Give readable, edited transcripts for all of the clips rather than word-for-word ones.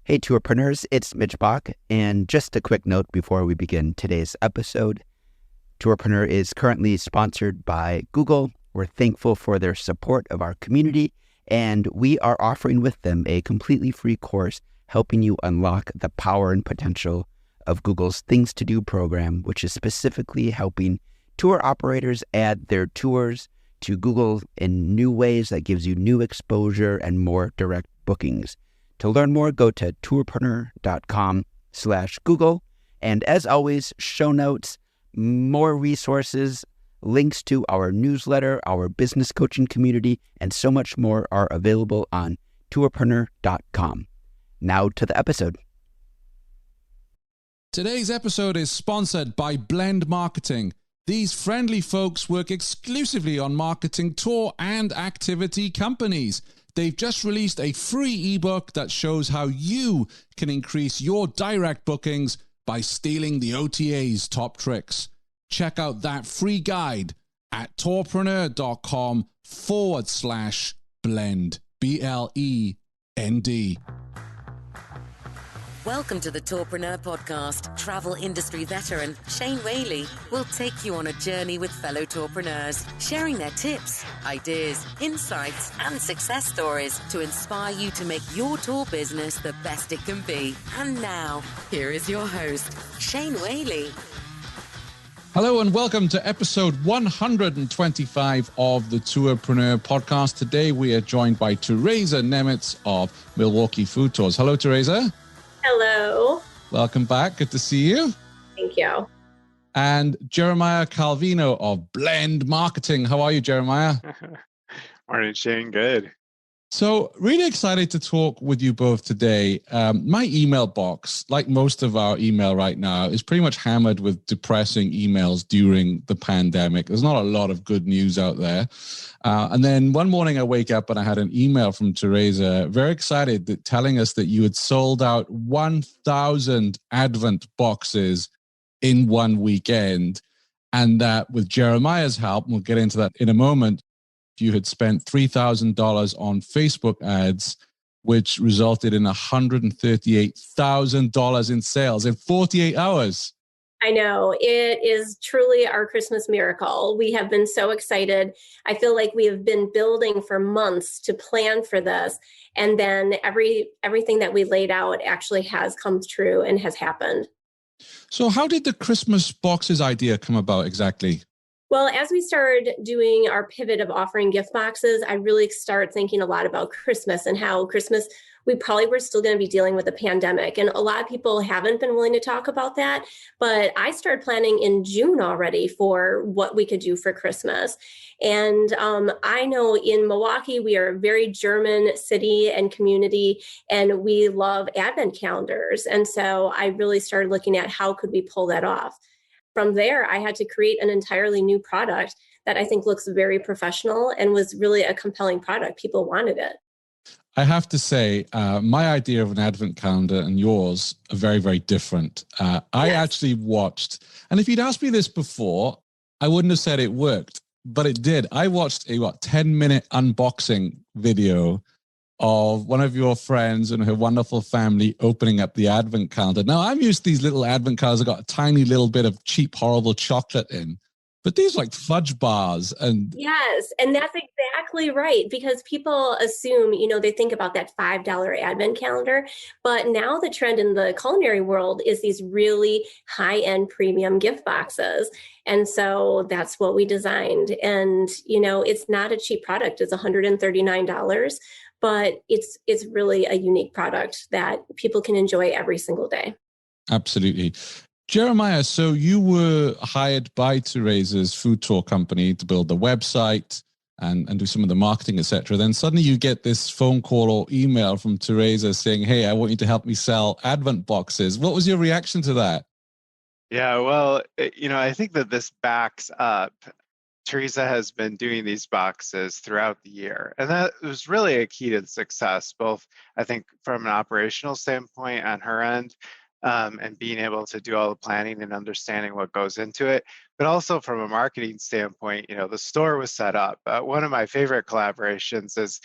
Hey, Tourpreneurs, it's Mitch Bach, and just a quick note before we begin today's episode. Tourpreneur is currently sponsored by Google. We're thankful for their support of our community, and we are offering with them a completely free course helping you unlock the power and potential of Google's Things to Do program, which is specifically helping tour operators add their tours to Google in new ways that gives you new exposure and more direct bookings. To learn more, go to tourpreneur.com/Google. And as always, show notes, more resources, links to our newsletter, our business coaching community, and so much more are available on tourpreneur.com. Now to the episode. Today's episode is sponsored by Blend Marketing. These friendly folks work exclusively on marketing tour and activity companies. They've just released a free ebook that shows how you can increase your direct bookings by stealing the OTA's top tricks. Check out that free guide at tourpreneur.com/blend. BLEND. Welcome to the Tourpreneur Podcast. Travel industry veteran Shane Whaley will take you on a journey with fellow tourpreneurs, sharing their tips, ideas, insights, and success stories to inspire you to make your tour business the best it can be. And now, here is your host, Shane Whaley. Hello and welcome to episode 125 of the Tourpreneur Podcast. Today we are joined by Teresa Nemitz of Milwaukee Food Tours. Hello, Teresa. Hello. Welcome back. Good to see you. Thank you. And Jeremiah Calvino of Blend Marketing. How are you, Jeremiah? Morning, Shane. Good. So really excited to talk with you both today. My email box, like most of our email right now, is pretty much hammered with depressing emails during the pandemic. There's not a lot of good news out there. And then one morning I wake up and I had an email from Teresa, very excited, telling us that you had sold out 1,000 Advent boxes in one weekend. And that with Jeremiah's help, and we'll get into that in a moment, you had spent $3,000 on Facebook ads, which resulted in $138,000 in sales in 48 hours. I know. It is truly our Christmas miracle. We have been so excited. I feel like we have been building for months to plan for this. And then everything that we laid out actually has come true and has happened. So how did the Christmas boxes idea come about exactly? Well, as we started doing our pivot of offering gift boxes, I really started thinking a lot about Christmas and how Christmas, we probably were still going to be dealing with a pandemic. And a lot of people haven't been willing to talk about that. But I started planning in June already for what we could do for Christmas. And I know in Milwaukee, we are a very German city and community, and we love Advent calendars. And so I really started looking at how could we pull that off. From there, I had to create an entirely new product that I think looks very professional and was really a compelling product. People wanted it. I have to say, my idea of an Advent calendar and yours are very, very different. I actually watched, and if you'd asked me this before, I wouldn't have said it worked, but it did. I watched a 10-minute unboxing video of one of your friends and her wonderful family opening up the Advent calendar. Now, I'm used to these little Advent calendars that got a tiny little bit of cheap, horrible chocolate in, but these are like fudge bars. And yes, and that's exactly right, because people assume, they think about that $5 Advent calendar, but now the trend in the culinary world is these really high-end premium gift boxes. And so that's what we designed. And, it's not a cheap product. It's $139. But it's really a unique product that people can enjoy every single day. Absolutely. Jeremiah, so you were hired by Teresa's food tour company to build the website and do some of the marketing, etc. Then suddenly you get this phone call or email from Teresa saying, hey, I want you to help me sell Advent boxes. What was your reaction to that? Yeah, well, I think that this backs up. Teresa has been doing these boxes throughout the year. And that was really a key to the success, both, I think, from an operational standpoint on her end, and being able to do all the planning and understanding what goes into it, but also from a marketing standpoint, the store was set up. One of my favorite collaborations is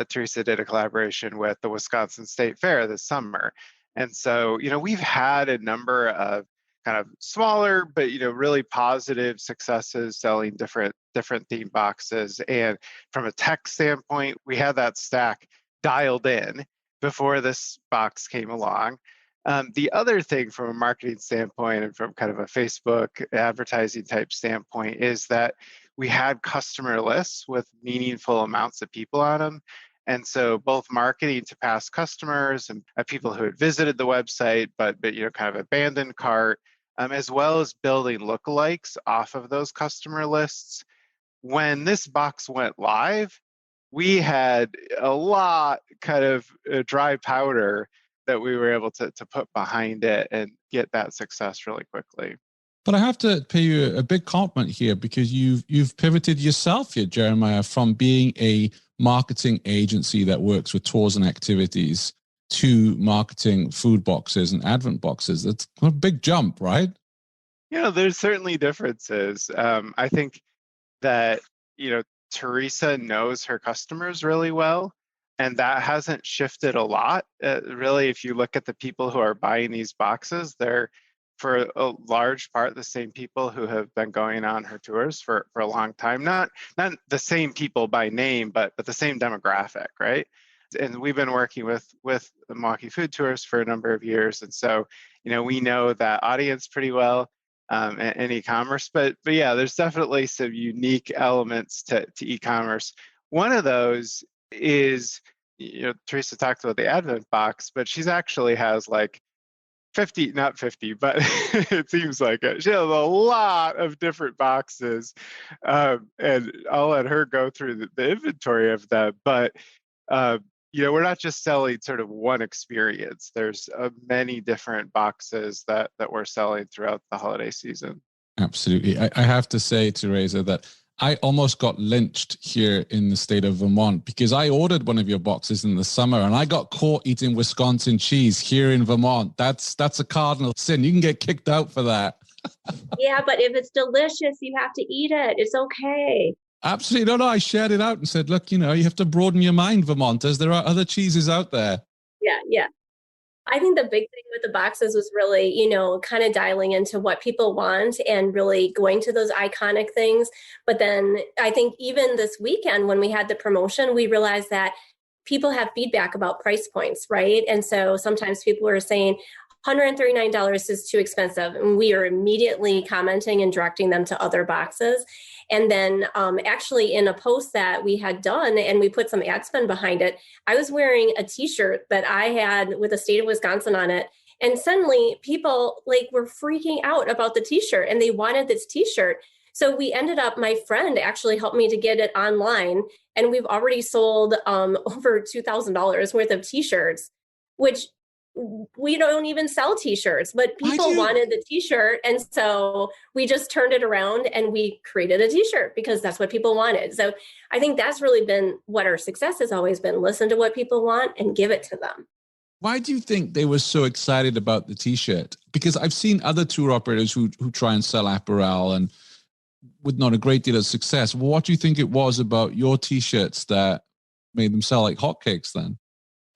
Teresa did a collaboration with the Wisconsin State Fair this summer. And so, we've had a number of kind of smaller, but, really positive successes selling different theme boxes. And from a tech standpoint, we had that stack dialed in before this box came along. The other thing from a marketing standpoint and from kind of a Facebook advertising type standpoint is that we had customer lists with meaningful amounts of people on them. And so both marketing to past customers and people who had visited the website, but kind of abandoned cart, as well as building lookalikes off of those customer lists. When this box went live, we had a lot kind of dry powder that we were able to put behind it and get that success really quickly. But I have to pay you a big compliment here because you've pivoted yourself here, Jeremiah, from being a marketing agency that works with tours and activities to marketing food boxes and Advent boxes. That's a big jump, right? There's certainly differences. I think that, Teresa knows her customers really well, and that hasn't shifted a lot. Really, if you look at the people who are buying these boxes, they're for a large part the same people who have been going on her tours for a long time. Not the same people by name, but the same demographic, right? And we've been working with the Milwaukee Food Tours for a number of years, and so we know that audience pretty well. And e-commerce, but yeah, there's definitely some unique elements to e-commerce. One of those is, Teresa talked about the Advent box, but she's actually has like 50, not 50, but it seems like it. She has a lot of different boxes, and I'll let her go through the inventory of them. But we're not just selling sort of one experience. There's many different boxes that we're selling throughout the holiday season. Absolutely. I have to say, Teresa, that I almost got lynched here in the state of Vermont because I ordered one of your boxes in the summer and I got caught eating Wisconsin cheese here in Vermont. That's a cardinal sin. You can get kicked out for that. Yeah, but if it's delicious, you have to eat it. It's okay. Absolutely. No, I shared it out and said, look, you have to broaden your mind, Vermonters. There are other cheeses out there. Yeah. I think the big thing with the boxes was really, kind of dialing into what people want and really going to those iconic things. But then I think even this weekend when we had the promotion, we realized that people have feedback about price points, right? And so sometimes people were saying, $139 is too expensive. And we are immediately commenting and directing them to other boxes. And then actually in a post that we had done and we put some ad spend behind it, I was wearing a t-shirt that I had with the state of Wisconsin on it. And suddenly people were freaking out about the t-shirt and they wanted this t-shirt. So we ended up, my friend actually helped me to get it online. And we've already sold over $2,000 worth of t-shirts, which we don't even sell t-shirts, but people wanted the t-shirt. And so we just turned it around and we created a t-shirt because that's what people wanted. So I think that's really been what our success has always been. Listen to what people want and give it to them. Why do you think they were so excited about the t-shirt? Because I've seen other tour operators who try and sell apparel and with not a great deal of success. What do you think it was about your t-shirts that made them sell like hotcakes then?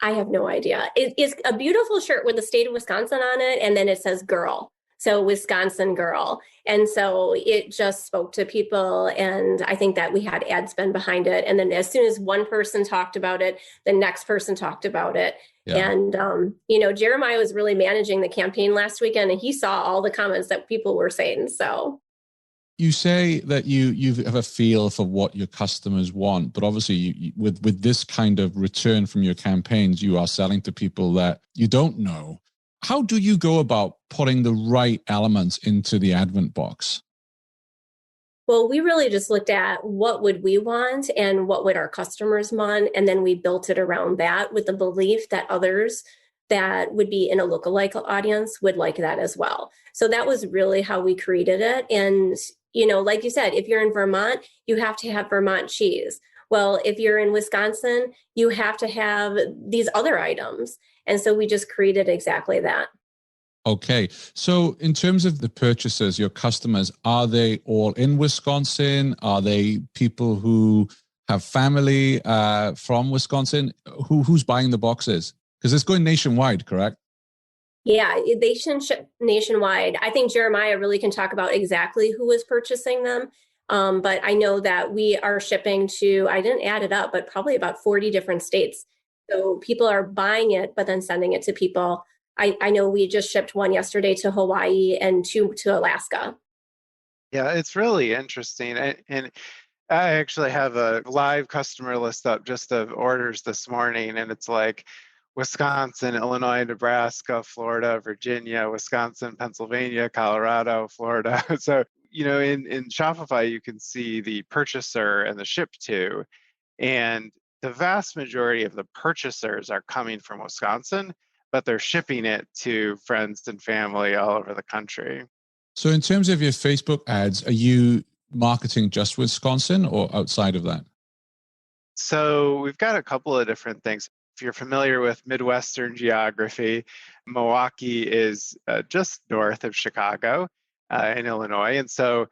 I have no idea. It's a beautiful shirt with the state of Wisconsin on it. And then it says girl. So Wisconsin girl. And so it just spoke to people. And I think that we had ad spend behind it. And then as soon as one person talked about it, the next person talked about it. Yeah. And, Jeremiah was really managing the campaign last weekend and he saw all the comments that people were saying. So you say that you have a feel for what your customers want, but obviously with this kind of return from your campaigns, you are selling to people that you don't know. How do you go about putting the right elements into the Advent box? Well, we really just looked at what would we want and what would our customers want. And then we built it around that with the belief that others that would be in a lookalike audience would like that as well. So that was really how we created it. And like you said, if you're in Vermont, you have to have Vermont cheese. Well, if you're in Wisconsin, you have to have these other items. And so we just created exactly that. Okay. So in terms of the purchasers, your customers, are they all in Wisconsin? Are they people who have family from Wisconsin. Who's buying the boxes? Because it's going nationwide, correct? Yeah, they shouldn't ship nationwide. I think Jeremiah really can talk about exactly who is purchasing them. But I know that we are shipping to, I didn't add it up, but probably about 40 different states. So people are buying it, but then sending it to people. I know we just shipped one yesterday to Hawaii and two to Alaska. Yeah, it's really interesting. And I actually have a live customer list up just of orders this morning, and it's like Wisconsin, Illinois, Nebraska, Florida, Virginia, Wisconsin, Pennsylvania, Colorado, Florida. So, in Shopify, you can see the purchaser and the ship to, and the vast majority of the purchasers are coming from Wisconsin, but they're shipping it to friends and family all over the country. So in terms of your Facebook ads, are you marketing just Wisconsin or outside of that? So we've got a couple of different things. If you're familiar with Midwestern geography, Milwaukee is just north of Chicago in Illinois. And so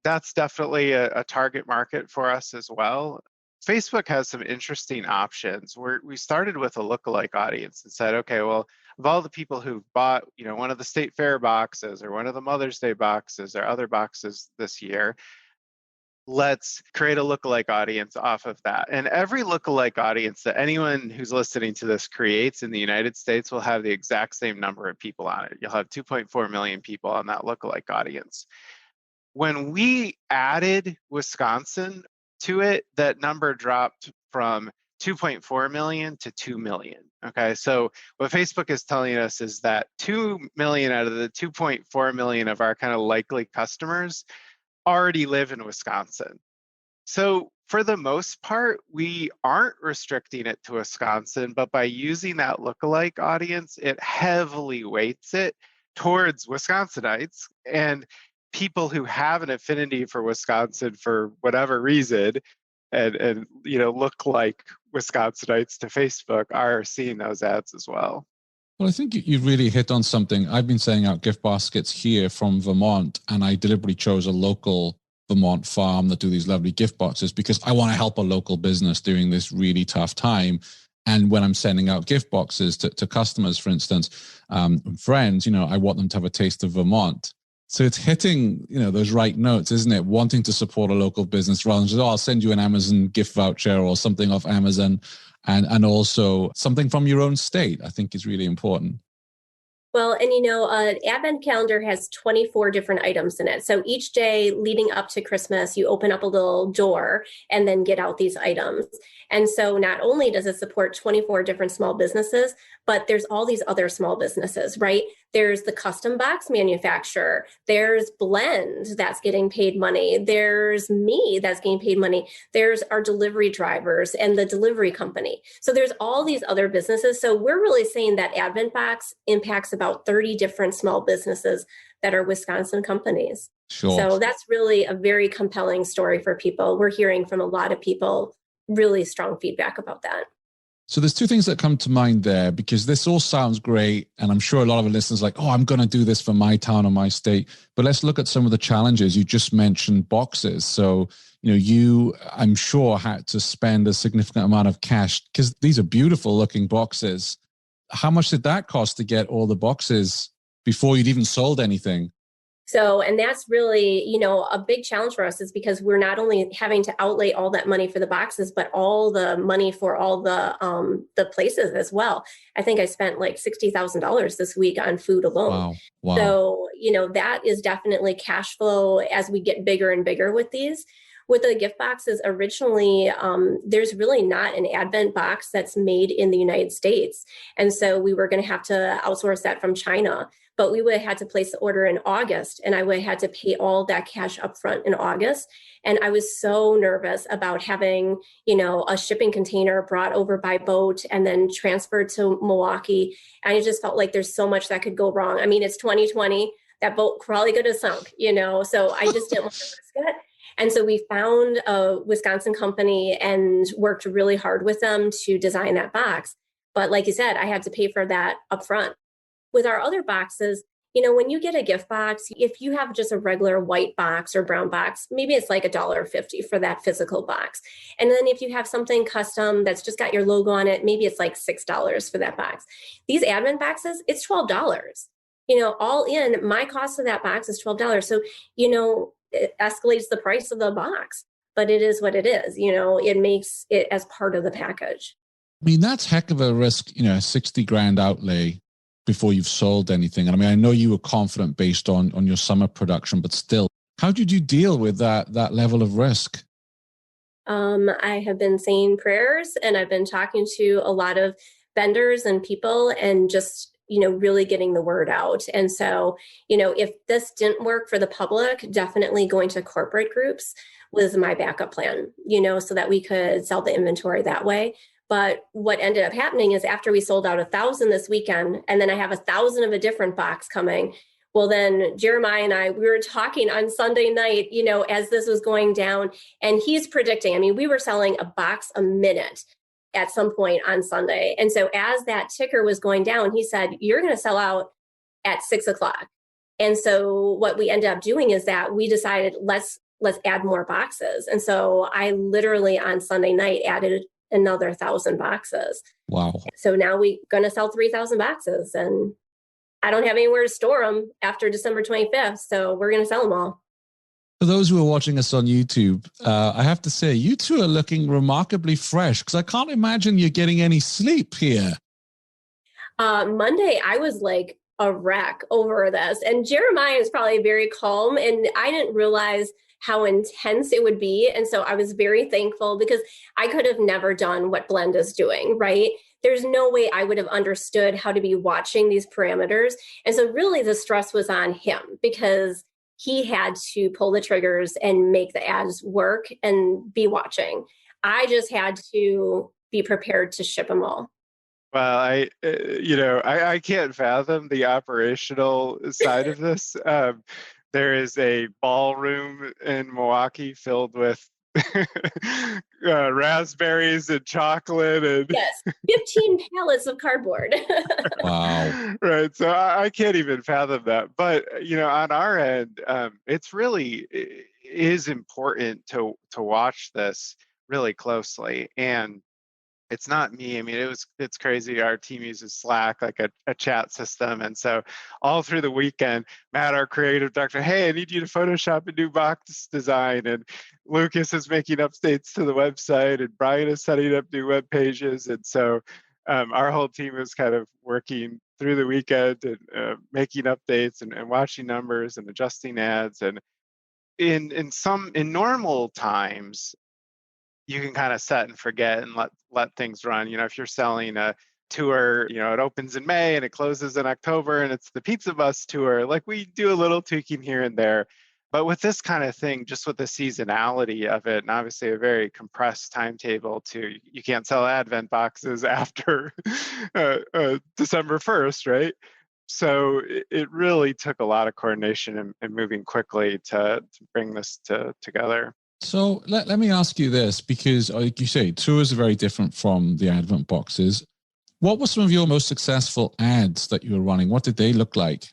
that's definitely a target market for us as well. Facebook has some interesting options. We started with a lookalike audience and said, okay, well, of all the people who've bought, one of the State Fair boxes or one of the Mother's Day boxes or other boxes this year, let's create a lookalike audience off of that. And every lookalike audience that anyone who's listening to this creates in the United States will have the exact same number of people on it. You'll have 2.4 million people on that lookalike audience. When we added Wisconsin to it, that number dropped from 2.4 million to 2 million. Okay, so what Facebook is telling us is that 2 million out of the 2.4 million of our kind of likely customers already live in Wisconsin. So for the most part, we aren't restricting it to Wisconsin, but by using that lookalike audience, it heavily weights it towards Wisconsinites and people who have an affinity for Wisconsin for whatever reason and look like Wisconsinites to Facebook are seeing those ads as well. Well, I think you really hit on something. I've been sending out gift baskets here from Vermont, and I deliberately chose a local Vermont farm that do these lovely gift boxes because I want to help a local business during this really tough time. And when I'm sending out gift boxes to customers, for instance, friends, I want them to have a taste of Vermont. So it's hitting, those right notes, isn't it? Wanting to support a local business rather than just, I'll send you an Amazon gift voucher or something off Amazon. And also something from your own state, I think is really important. Well, and an advent calendar has 24 different items in it. So each day leading up to Christmas, you open up a little door and then get out these items. And so not only does it support 24 different small businesses, but there's all these other small businesses, right? There's the custom box manufacturer. There's Blend that's getting paid money. There's me that's getting paid money. There's our delivery drivers and the delivery company. So there's all these other businesses. So we're really saying that Advent Box impacts about 30 different small businesses that are Wisconsin companies. Sure. So that's really a very compelling story for people. We're hearing from a lot of people really strong feedback about that. So there's two things that come to mind there, because this all sounds great. And I'm sure a lot of the listeners are like, I'm going to do this for my town or my state. But let's look at some of the challenges. You just mentioned boxes. So, you, I'm sure, had to spend a significant amount of cash because these are beautiful looking boxes. How much did that cost to get all the boxes before you'd even sold anything? So, and that's really, a big challenge for us is because we're not only having to outlay all that money for the boxes, but all the money for all the places as well. I think I spent like $60,000 this week on food alone. Wow. So, that is definitely cash flow as we get bigger and bigger with these. With the gift boxes, originally, there's really not an Advent box that's made in the United States. And so we were going to have to outsource that from China. But we would have had to place the order in August, and I would have had to pay all that cash up front in August. And I was so nervous about having, a shipping container brought over by boat and then transferred to Milwaukee. And I just felt like there's so much that could go wrong. I mean, it's 2020. That boat probably could have sunk, so I just didn't want to risk it. And so we found a Wisconsin company and worked really hard with them to design that box. But like you said, I had to pay for that up front. With our other boxes, when you get a gift box, if you have just a regular white box or brown box, maybe it's like $1.50 for that physical box. And then if you have something custom that's just got your logo on it, maybe it's like $6 for that box. These advent boxes, it's $12. All in, my cost of that box is $12. So, it escalates the price of the box, but it is what it is. It makes it as part of the package. I mean, that's heck of a risk, $60,000 outlay before you've sold anything. And I mean, I know you were confident based on your summer production, but still, how did you deal with that level of risk? I have been saying prayers, and I've been talking to a lot of vendors and people, and just, really getting the word out. And so, if this didn't work for the public, definitely going to corporate groups was my backup plan, so that we could sell the inventory that way. But what ended up happening is after we sold out 1,000 this weekend, and then I have 1,000 of a different box coming. Well, then Jeremiah and I, we were talking on Sunday night, as this was going down, and he's predicting, we were selling a box a minute at some point on Sunday. And so as that ticker was going down, he said, you're going to sell out at 6:00. And so what we ended up doing is that we decided, let's add more boxes. And so I literally on Sunday night added another 1,000 boxes. Wow. So now we're going to sell 3,000 boxes, and I don't have anywhere to store them after December 25th. So we're going to sell them all. For those who are watching us on YouTube, I have to say, you two are looking remarkably fresh, because I can't imagine you're getting any sleep here. Monday, I was like a wreck over this. And Jeremiah is probably very calm, and I didn't realize how intense it would be. And so I was very thankful, because I could have never done what Blend is doing, right? There's no way I would have understood how to be watching these parameters. And so really the stress was on him, because he had to pull the triggers and make the ads work and be watching. I just had to be prepared to ship them all. Well, I can't fathom the operational side of this. There is a ballroom in Milwaukee filled with raspberries and chocolate and yes, 15 pallets of cardboard. Wow. Right. So I can't even fathom that. But on our end, it's really is important to watch this really closely. And it's not me. It's crazy. Our team uses Slack, like a chat system. And so all through the weekend, Matt, our creative director, hey, I need you to Photoshop a new box design. And Lucas is making updates to the website, and Brian is setting up new web pages. And so our whole team is kind of working through the weekend and making updates and watching numbers and adjusting ads. And in normal times, you can kind of set and forget and let things run. If you're selling a tour, it opens in May and it closes in October, and it's the Pizza Bus tour. Like, we do a little tweaking here and there. But with this kind of thing, just with the seasonality of it, and obviously a very compressed timetable you can't sell Advent boxes after December 1st, right? So it really took a lot of coordination and moving quickly to bring this together. So let me ask you this, because like you say, tours are very different from the Advent boxes. What were some of your most successful ads that you were running? What did they look like?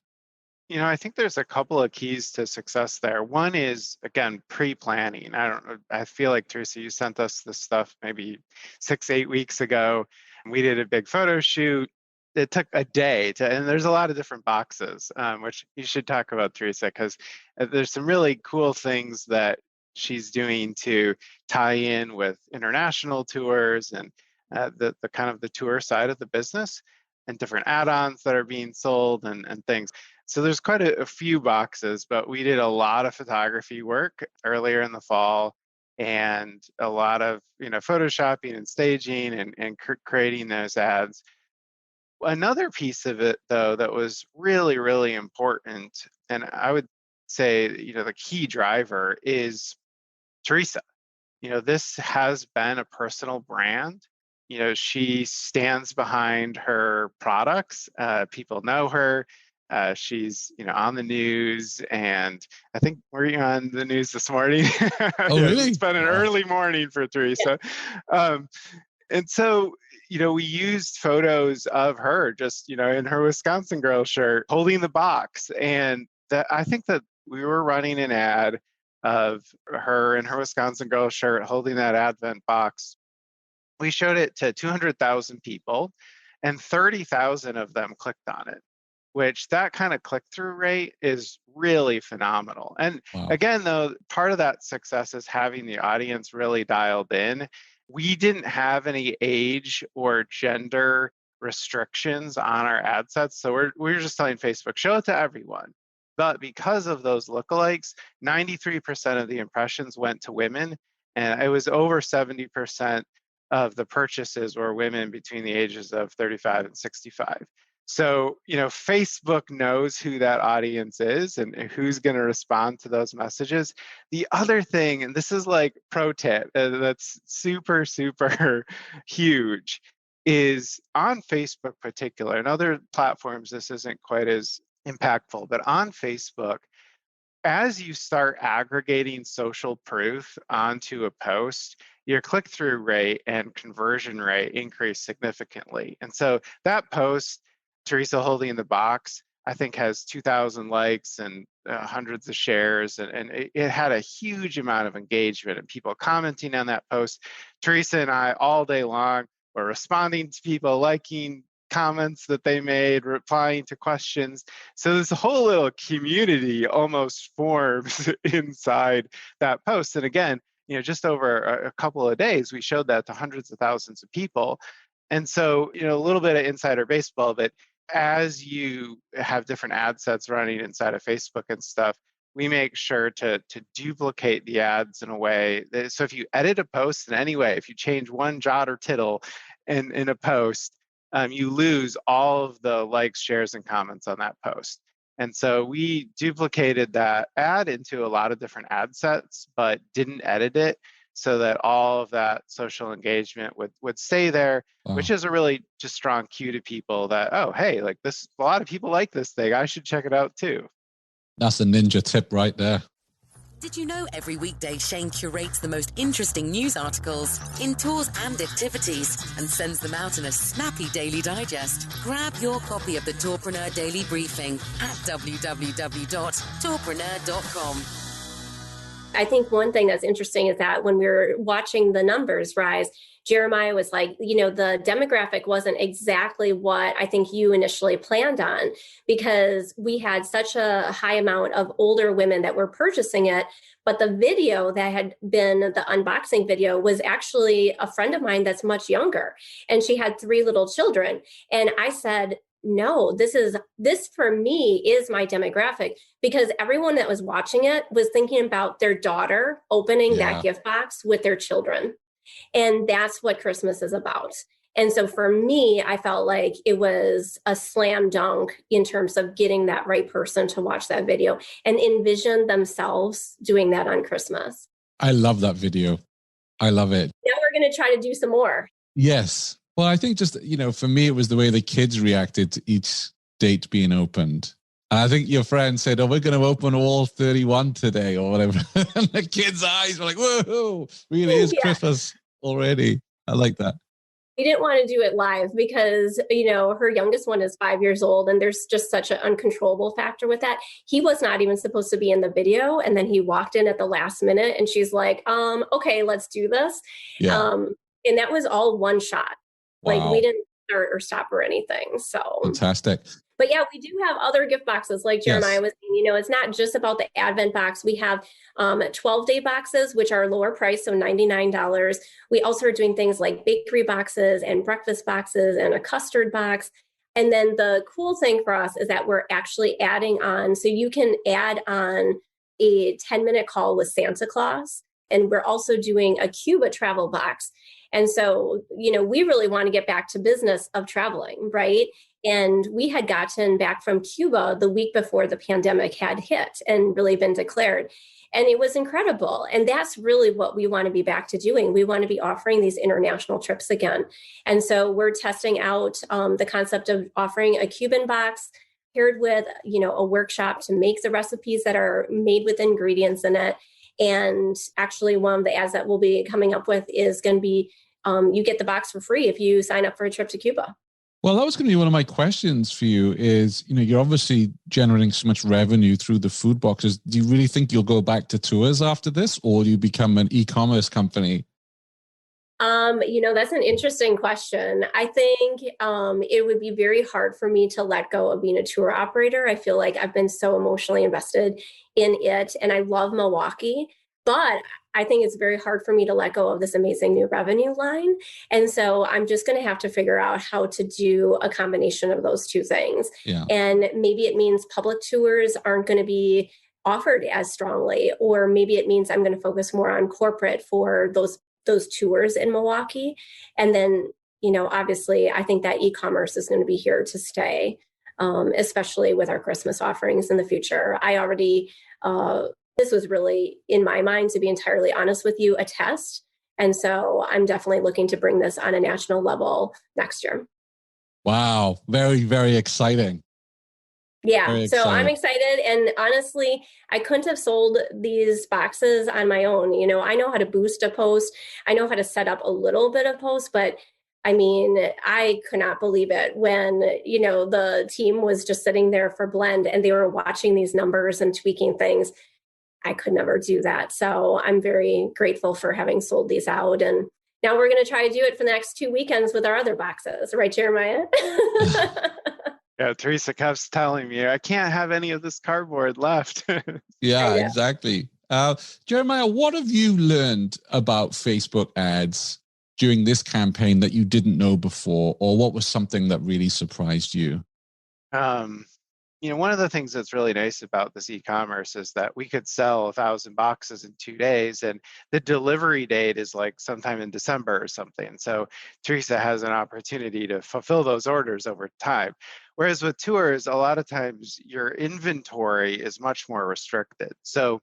I think there's a couple of keys to success there. One is, again, pre-planning. I feel like, Teresa, you sent us this stuff maybe 6-8 weeks ago, and we did a big photo shoot. It took a day and there's a lot of different boxes, which you should talk about, Teresa, because there's some really cool things that she's doing to tie in with international tours and the kind of the tour side of the business, and different add-ons that are being sold and things. So there's quite a few boxes, but we did a lot of photography work earlier in the fall, and a lot of photoshopping and staging and creating those ads. Another piece of it, though, that was really, really important, and I would say the key driver is Teresa. This has been a personal brand. She stands behind her products. People know her. She's on the news, and I think we're on the news this morning. Oh, really? It's been an early morning for Teresa. And so we used photos of her just, in her Wisconsin Girl shirt holding the box. And that I think that we were running an ad of her in her Wisconsin Girl shirt holding that Advent box. We showed it to 200,000 people and 30,000 of them clicked on it, which that kind of click-through rate is really phenomenal. And Wow. Again, though, part of that success is having the audience really dialed in. We didn't have any age or gender restrictions on our ad sets. So we're just telling Facebook, show it to everyone. But because of those lookalikes, 93% of the impressions went to women, and it was over 70% of the purchases were women between the ages of 35 and 65. So, Facebook knows who that audience is and who's going to respond to those messages. The other thing, and this is like pro tip that's super, super huge, is on Facebook particular, and other platforms this isn't quite as impactful, but on Facebook, as you start aggregating social proof onto a post, your click-through rate and conversion rate increase significantly. And so that post, Teresa holding the box, I think has 2,000 likes and hundreds of shares, and it had a huge amount of engagement and people commenting on that post. Teresa and I all day long were responding to people, liking comments that they made, replying to questions. So this whole little community almost forms inside that post. And again, just over a couple of days, we showed that to hundreds of thousands of people. And so, a little bit of insider baseball, but as you have different ad sets running inside of Facebook and stuff, we make sure to duplicate the ads in a way that, so if you edit a post in any way, if you change one jot or tittle in a post, you lose all of the likes, shares, and comments on that post. And so we duplicated that ad into a lot of different ad sets, but didn't edit it so that all of that social engagement would stay there, Wow. which is a really just strong cue to people that, oh, hey, like this, a lot of people like this thing. I should check it out too. That's a ninja tip right there. Did you know every weekday Shane curates the most interesting news articles in tours and activities and sends them out in a snappy daily digest? Grab your copy of the Tourpreneur Daily Briefing at www.tourpreneur.com. I think one thing that's interesting is that when we were watching the numbers rise, Jeremiah was like, the demographic wasn't exactly what I think you initially planned on, because we had such a high amount of older women that were purchasing it. But the video that had been the unboxing video was actually a friend of mine that's much younger, and she had 3 little children. And I said, no, this for me is my demographic, because everyone that was watching it was thinking about their daughter opening that gift box with their children. And that's what Christmas is about. And so for me, I felt like it was a slam dunk in terms of getting that right person to watch that video and envision themselves doing that on Christmas. I love that video. I love it. Now we're going to try to do some more. Yes. Well, I think just, for me, it was the way the kids reacted to each date being opened. And I think your friend said, oh, we're going to open all 31 today or whatever. And the kids' eyes were like, whoa, really is Christmas already. I like that. We didn't want to do it live because, her youngest one is 5 years old, and there's just such an uncontrollable factor with that. He was not even supposed to be in the video. And then he walked in at the last minute and she's like, okay, let's do this. Yeah. And that was all one shot. Wow. Like we didn't start or stop or anything. So fantastic. But yeah, we do have other gift boxes like Jeremiah was saying. It's not just about the Advent box. We have 12-day boxes, which are lower price, so $99. We also are doing things like bakery boxes and breakfast boxes and a custard box. And then the cool thing for us is that we're actually adding on, so you can add on a 10-minute call with Santa Claus. And we're also doing a Cuba travel box. And so, we really want to get back to business of traveling, right? And we had gotten back from Cuba the week before the pandemic had hit and really been declared. And it was incredible. And that's really what we want to be back to doing. We want to be offering these international trips again. And so we're testing out the concept of offering a Cuban box paired with, a workshop to make the recipes that are made with ingredients in it. And actually one of the ads that we'll be coming up with is going to be you get the box for free if you sign up for a trip to Cuba. Well, that was going to be one of my questions for you is, you're obviously generating so much revenue through the food boxes. Do you really think you'll go back to tours after this, or do you become an e-commerce company? That's an interesting question. I think it would be very hard for me to let go of being a tour operator. I feel like I've been so emotionally invested in it, and I love Milwaukee, but I think it's very hard for me to let go of this amazing new revenue line. And so I'm just going to have to figure out how to do a combination of those two things. Yeah. And maybe it means public tours aren't going to be offered as strongly, or maybe it means I'm going to focus more on corporate for those tours in Milwaukee. And then, obviously, I think that e-commerce is going to be here to stay, especially with our Christmas offerings in the future. I already, this was really, in my mind, to be entirely honest with you, a test. And so I'm definitely looking to bring this on a national level next year. Wow. Very, very exciting. Yeah, so I'm excited. And honestly, I couldn't have sold these boxes on my own. I know how to boost a post. I know how to set up a little bit of post, but I mean, I could not believe it when, the team was just sitting there for Blend and they were watching these numbers and tweaking things. I could never do that. So I'm very grateful for having sold these out. And now we're going to try to do it for the next 2 weekends with our other boxes. Right, Jeremiah? Yeah, Teresa kept telling me, I can't have any of this cardboard left. Yeah, exactly. Jeremiah, what have you learned about Facebook ads during this campaign that you didn't know before, or what was something that really surprised you? One of the things that's really nice about this e-commerce is that we could sell 1,000 boxes in 2 days, and the delivery date is like sometime in December or something. So Teresa has an opportunity to fulfill those orders over time. Whereas with tours, a lot of times your inventory is much more restricted. So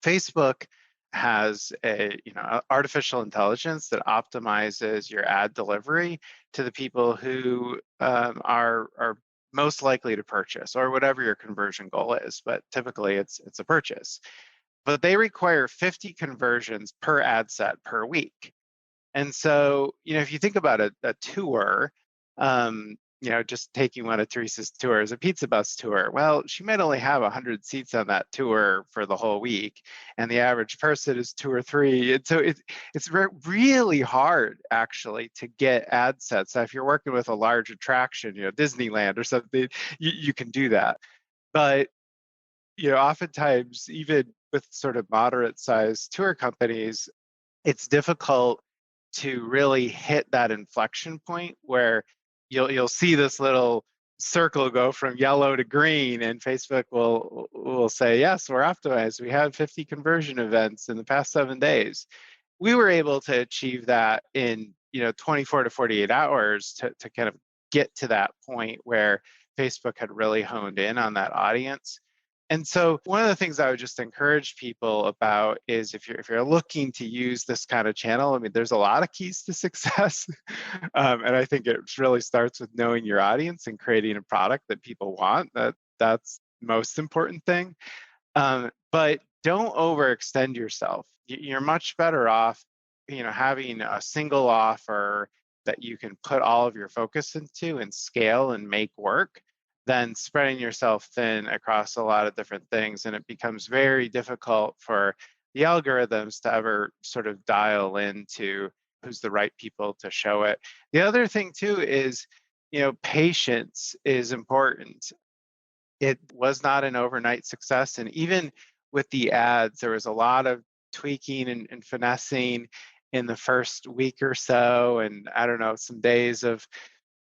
Facebook has artificial intelligence that optimizes your ad delivery to the people who are most likely to purchase, or whatever your conversion goal is, but typically it's a purchase. But they require 50 conversions per ad set per week. And so, if you think about a tour, just taking one of Teresa's tours, a pizza bus tour, well, she might only have 100 seats on that tour for the whole week, and the average person is 2 or 3. And so it's really hard, actually, to get ad sets. Now, if you're working with a large attraction, Disneyland or something, you can do that. But, oftentimes, even with sort of moderate-sized tour companies, it's difficult to really hit that inflection point where you'll see this little circle go from yellow to green, and Facebook will say, yes, we're optimized. We had 50 conversion events in the past 7 days. We were able to achieve that in 24 to 48 hours to kind of get to that point where Facebook had really honed in on that audience. And so one of the things I would just encourage people about is if you're looking to use this kind of channel, I mean, there's a lot of keys to success. And I think it really starts with knowing your audience and creating a product that people want. That's the most important thing. But don't overextend yourself. You're much better off, having a single offer that you can put all of your focus into and scale and make work, than spreading yourself thin across a lot of different things. And it becomes very difficult for the algorithms to ever sort of dial into who's the right people to show it. The other thing too is, patience is important. It was not an overnight success. And even with the ads, there was a lot of tweaking and finessing in the first week or so. And I don't know, some days of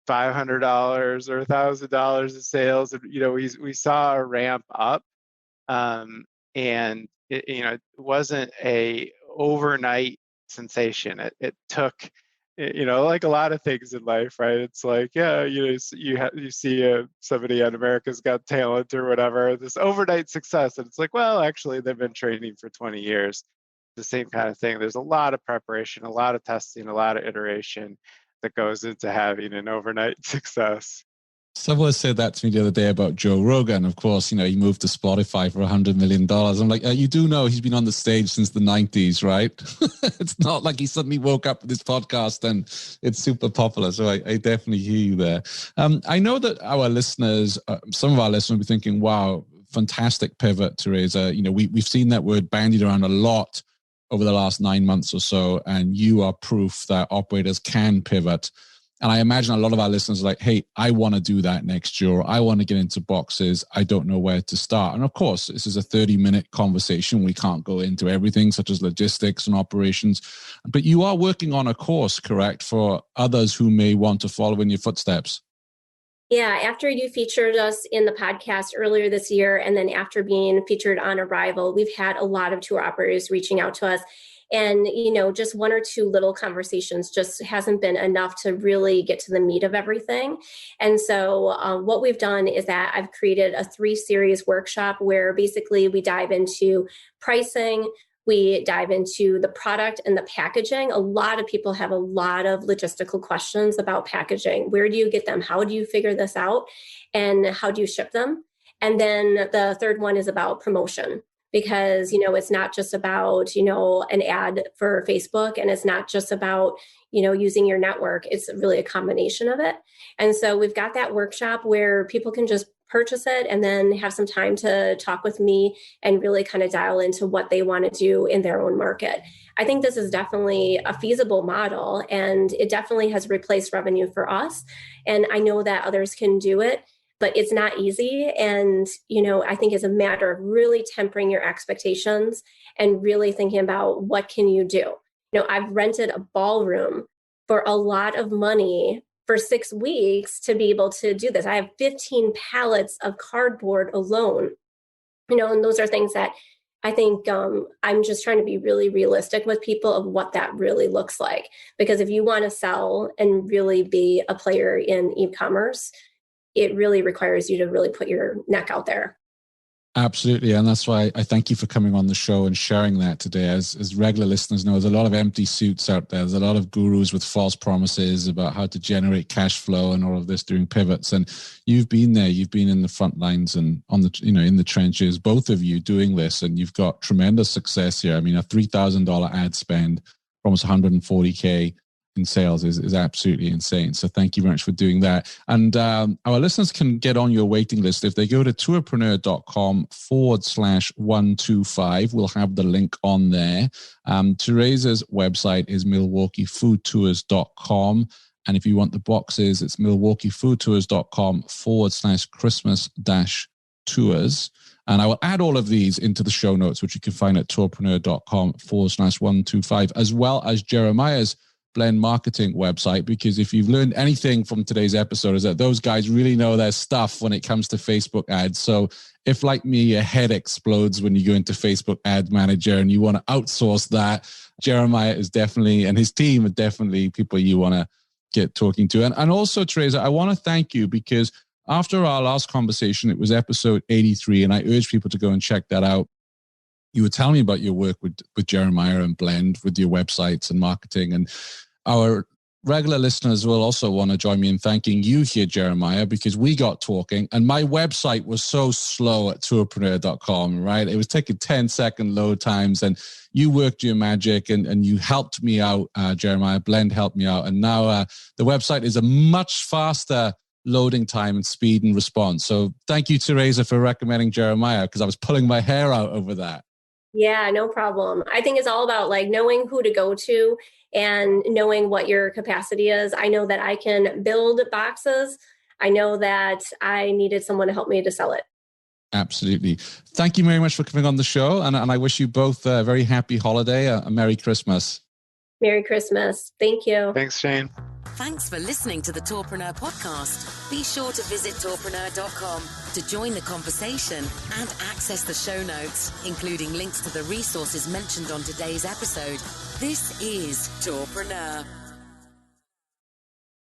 $500 or $1,000 of sales. And, we saw a ramp up, and it wasn't a overnight sensation. It took, like a lot of things in life, right? It's like, yeah, you see somebody on America's Got Talent or whatever, this overnight success, and it's like, well, actually, they've been training for 20 years. The same kind of thing. There's a lot of preparation, a lot of testing, a lot of iteration that goes into having an overnight success. Someone said that to me the other day about Joe Rogan. Of course, he moved to Spotify for $100 million. I'm like, you do know he's been on the stage since the 90s, right? It's not like he suddenly woke up with this podcast and it's super popular. So I definitely hear you there. I know that our listeners, some of our listeners will be thinking, wow, fantastic pivot, Teresa. We've seen that word bandied around a lot over the last 9 months or so, and you are proof that operators can pivot. And I imagine a lot of our listeners are like, hey, I want to do that next year. Or I want to get into boxes. I don't know where to start. And of course, this is a 30-minute conversation. We can't go into everything, such as logistics and operations. But you are working on a course, correct, for others who may want to follow in your footsteps? Yeah, after you featured us in the podcast earlier this year, and then after being featured on Arrival, we've had a lot of tour operators reaching out to us. And, just one or two little conversations just hasn't been enough to really get to the meat of everything. And so what we've done is that I've created a 3-series workshop where basically we dive into pricing, we dive into the product and the packaging. A lot of people have a lot of logistical questions about packaging. Where do you get them? How do you figure this out? And how do you ship them? And then the third one is about promotion. Because, it's not just about, an ad for Facebook, and it's not just about, using your network. It's really a combination of it. And so we've got that workshop where people can just purchase it and then have some time to talk with me and really kind of dial into what they want to do in their own market. I think this is definitely a feasible model, and it definitely has replaced revenue for us. And I know that others can do it. But it's not easy. And, I think it's a matter of really tempering your expectations and really thinking about what can you do. I've rented a ballroom for a lot of money for 6 weeks to be able to do this. I have 15 pallets of cardboard alone, and those are things that I think I'm just trying to be really realistic with people of what that really looks like. Because if you want to sell and really be a player in e-commerce, it really requires you to really put your neck out there. Absolutely. And that's why I thank you for coming on the show and sharing that today. As regular listeners know, there's a lot of empty suits out there. There's a lot of gurus with false promises about how to generate cash flow and all of this during pivots. And you've been there. You've been in the front lines and on the, in the trenches, both of you doing this, and you've got tremendous success here. I mean, a $3,000 ad spend, almost 140K in sales is absolutely insane. So thank you very much for doing that. And our listeners can get on your waiting list. If they go to tourpreneur.com/125, we'll have the link on there. Teresa's website is milwaukeefoodtours.com. And if you want the boxes, it's milwaukeefoodtours.com/Christmas-tours. And I will add all of these into the show notes, which you can find at tourpreneur.com/125, as well as Jeremiah's Blend Marketing website, because if you've learned anything from today's episode is that those guys really know their stuff when it comes to Facebook ads. So if, like me, your head explodes when you go into Facebook Ad Manager and you want to outsource that, Jeremiah is definitely, and his team are definitely people you want to get talking to. And also, Teresa, I want to thank you, because after our last conversation, it was episode 83, and I urge people to go and check that out. You were telling me about your work with Jeremiah and Blend, with your websites and marketing. And our regular listeners will also want to join me in thanking you here, Jeremiah, because we got talking and my website was so slow at tourpreneur.com, right? It was taking 10-second load times, and you worked your magic and you helped me out, Jeremiah. Blend helped me out. And now the website is a much faster loading time and speed and response. So thank you, Teresa, for recommending Jeremiah, because I was pulling my hair out over that. Yeah, no problem. I think it's all about knowing who to go to and knowing what your capacity is. I know that I can build boxes. I know that I needed someone to help me to sell it. Absolutely. Thank you very much for coming on the show. And I wish you both a very happy holiday, a Merry Christmas. Merry Christmas. Thank you. Thanks, Shane. Thanks for listening to the Tourpreneur podcast. Be sure to visit tourpreneur.com to join the conversation and access the show notes, including links to the resources mentioned on today's episode. This is Tourpreneur.